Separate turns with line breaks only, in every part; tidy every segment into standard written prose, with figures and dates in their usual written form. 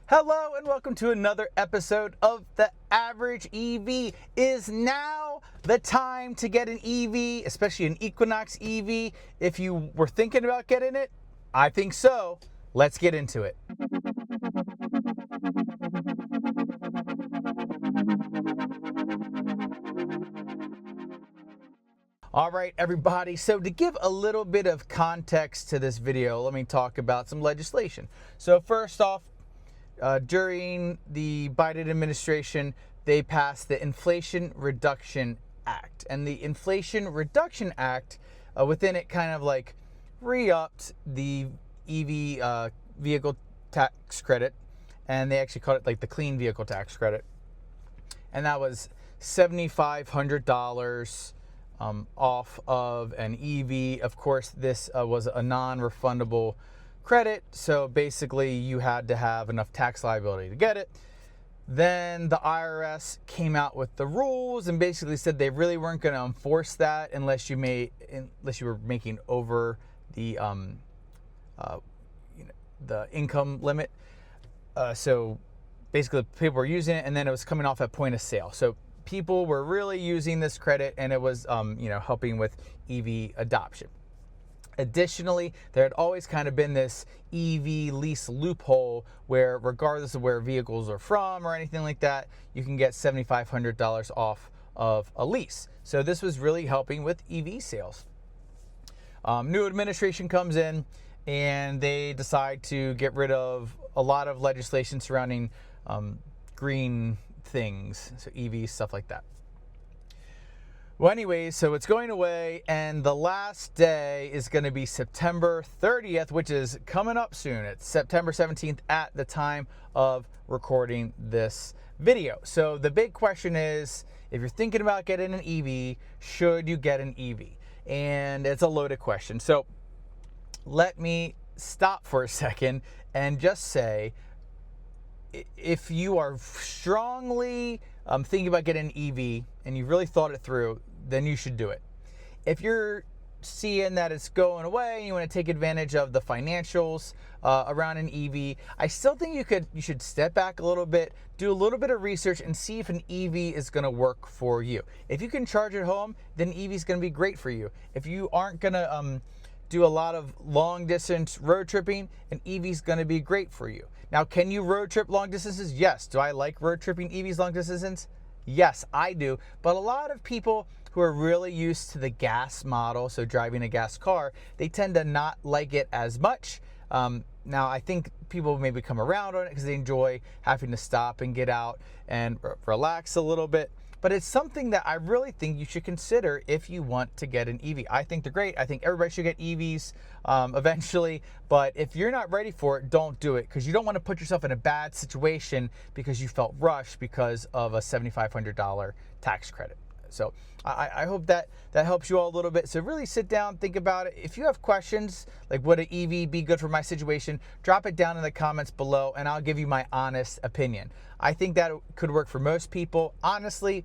Hello and welcome to another episode of The Average EV. Is now the time to get an EV, especially an Equinox EV? If you were thinking about getting it, I think so. Let's get into it. All right, everybody. So to give a little bit of context to this video, let me talk about some legislation. So first off, during the Biden administration, they passed the Inflation Reduction Act. And the Inflation Reduction Act, within it kind of like re-upped the EV vehicle tax credit. And they actually called it like the clean vehicle tax credit. And that was $7,500 off of an EV. Of course, this was a non-refundable credit, so basically you had to have enough tax liability to get it. Then the IRS came out with the rules and basically said they really weren't going to enforce that unless you were making over the the income limit. So basically people were using it, and then it was coming off at point of sale. So people were really using this credit, and it was helping with EV adoption. Additionally, there had always kind of been this EV lease loophole where regardless of where vehicles are from or anything like that, you can get $7,500 off of a lease. So this was really helping with EV sales. New administration comes in and they decide to get rid of a lot of legislation surrounding green things, so EVs, stuff like that. Well, anyways, so it's going away, and the last day is going to be September 30th, which is coming up soon. It's September 17th at the time of recording this video. So the big question is, if you're thinking about getting an EV, should you get an EV? And it's a loaded question. So let me stop for a second and just say, if you are strongly thinking about getting an EV and you've really thought it through, then you should do it. If you're seeing that it's going away and you want to take advantage of the financials around an EV, I still think you should step back a little bit, do a little bit of research, and see if an EV is going to work for you. If you can charge at home, then EV is going to be great for you. If you aren't going to do a lot of long distance road tripping, an EV is going to be great for you. Now, can you road trip long distances? Yes. Do I like road tripping EVs long distances? Yes, I do. But a lot of people who are really used to the gas model, so driving a gas car, they tend to not like it as much. Now, I think people maybe come around on it because they enjoy having to stop and get out and relax a little bit. But it's something that I really think you should consider if you want to get an EV. I think they're great. I think everybody should get EVs eventually. But if you're not ready for it, don't do it, because you don't want to put yourself in a bad situation because you felt rushed because of a $7,500 tax credit. So I hope that helps you all a little bit. So really sit down, think about it. If you have questions, like would an EV be good for my situation, drop it down in the comments below and I'll give you my honest opinion. I think that could work for most people. Honestly,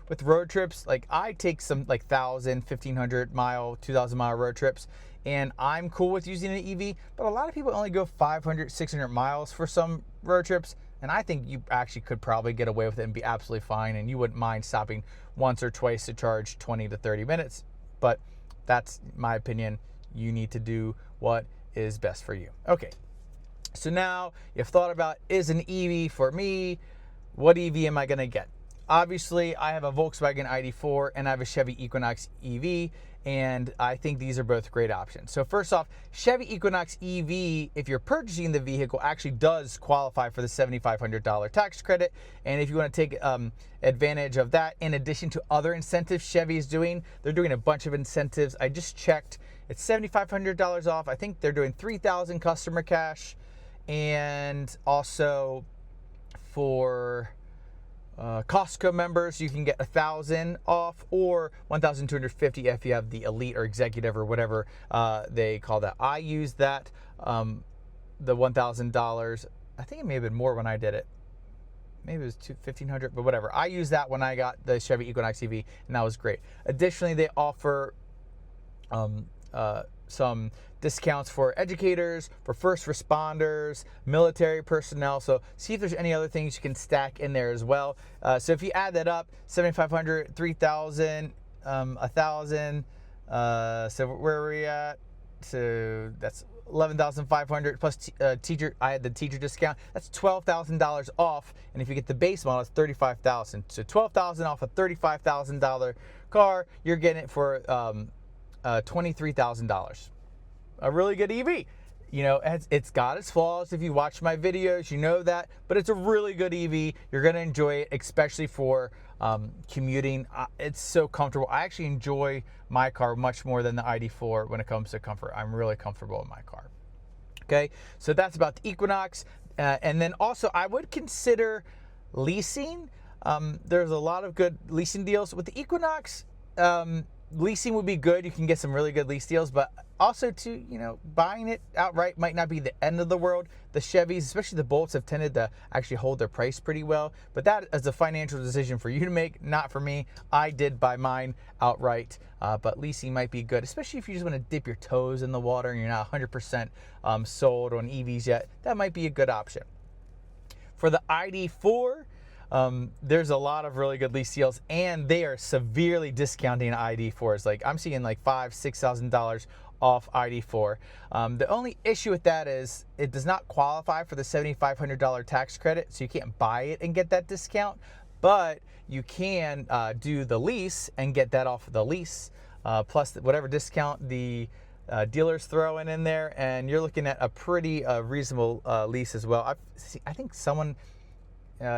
with road trips, like I take some like 1,000, 1,500 mile, 2,000 mile road trips, and I'm cool with using an EV, but a lot of people only go 500, 600 miles for some road trips. And I think you actually could probably get away with it and be absolutely fine, and you wouldn't mind stopping once or twice to charge 20 to 30 minutes. But that's my opinion. You need to do what is best for you. Okay, so now you've thought about, is an EV for me? What EV am I going to get? Obviously, I have a Volkswagen ID4 and I have a Chevy Equinox EV, and I think these are both great options. So first off, Chevy Equinox EV, if you're purchasing the vehicle, actually does qualify for the $7,500 tax credit. And if you want to take advantage of that, in addition to other incentives Chevy is doing, they're doing a bunch of incentives. I just checked. It's $7,500 off. I think they're doing $3,000 customer cash, and also for Costco members, you can get $1,000 off, or $1,250 if you have the elite or executive or whatever they call that. I used that, the $1,000. I think it may have been more when I did it. Maybe it was $1,500, but whatever. I used that when I got the Chevy Equinox EV, and that was great. Additionally, they offer some discounts for educators, for first responders, military personnel. So see if there's any other things you can stack in there as well. So if you add that up, 7,500, 3,000, 1,000. So where are we at? So that's 11,500 plus teacher. I had the teacher discount. That's $12,000 off. And if you get the base model, it's $35,000. So $12,000 off a $35,000 car, you're getting it for $23,000. A really good EV. You know, it's got its flaws. If you watch my videos, you know that, but it's a really good EV. You're going to enjoy it, especially for commuting. It's so comfortable. I actually enjoy my car much more than the ID4 when it comes to comfort. I'm really comfortable in my car. Okay, so that's about the Equinox. And then also, I would consider leasing. There's a lot of good leasing deals with the Equinox. Leasing would be good. You can get some really good lease deals, but also too, you know, buying it outright might not be the end of the world. The Chevys, especially the Bolts, have tended to actually hold their price pretty well, but that is a financial decision for you to make, not for me. I did buy mine outright, but leasing might be good, especially if you just want to dip your toes in the water and you're not 100% sold on EVs yet. That might be a good option. For the ID4, there's a lot of really good lease deals, and they are severely discounting ID4s. Like, I'm seeing like $5,000-$6,000 off ID4. The only issue with that is it does not qualify for the $7,500 tax credit, so you can't buy it and get that discount, but you can do the lease and get that off the lease, plus whatever discount the dealers throwing in there, and you're looking at a pretty reasonable lease as well. I think someone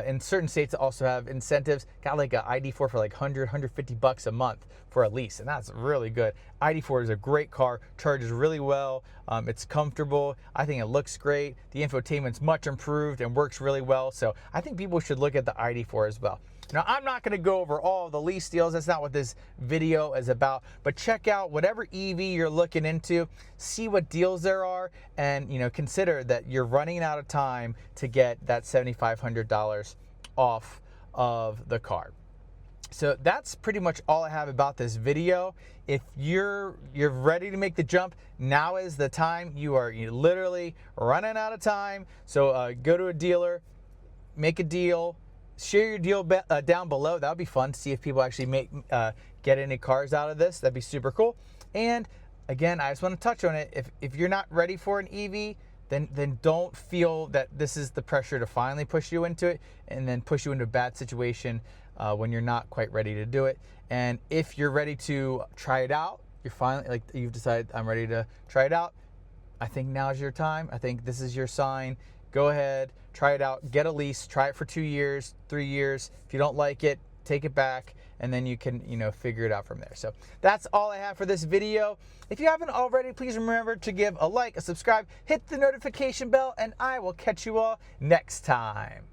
in certain states also have incentives, got like an ID4 for like $100-$150 a month for a lease, and that's really good. ID4 is a great car, charges really well, it's comfortable, I think it looks great, the infotainment's much improved and works really well, so I think people should look at the ID4 as well. Now, I'm not going to go over all the lease deals. That's not what this video is about. But check out whatever EV you're looking into, see what deals there are, and, you know, consider that you're running out of time to get that $7,500 off of the car. So that's pretty much all I have about this video. If you're ready to make the jump, now is the time. You're literally running out of time. So go to a dealer, make a deal. Share your deal down below. That would be fun to see if people actually get any cars out of this. That'd be super cool. And again, I just want to touch on it. If you're not ready for an EV, then don't feel that this is the pressure to finally push you into it and then push you into a bad situation when you're not quite ready to do it. And if you're ready to try it out, you're finally, like, you've decided I'm ready to try it out, I think now's your time. I think this is your sign. Go ahead, try it out, get a lease, try it for 2 years, 3 years. If you don't like it, take it back, and then you can, figure it out from there. So that's all I have for this video. If you haven't already, please remember to give a like, a subscribe, hit the notification bell, and I will catch you all next time.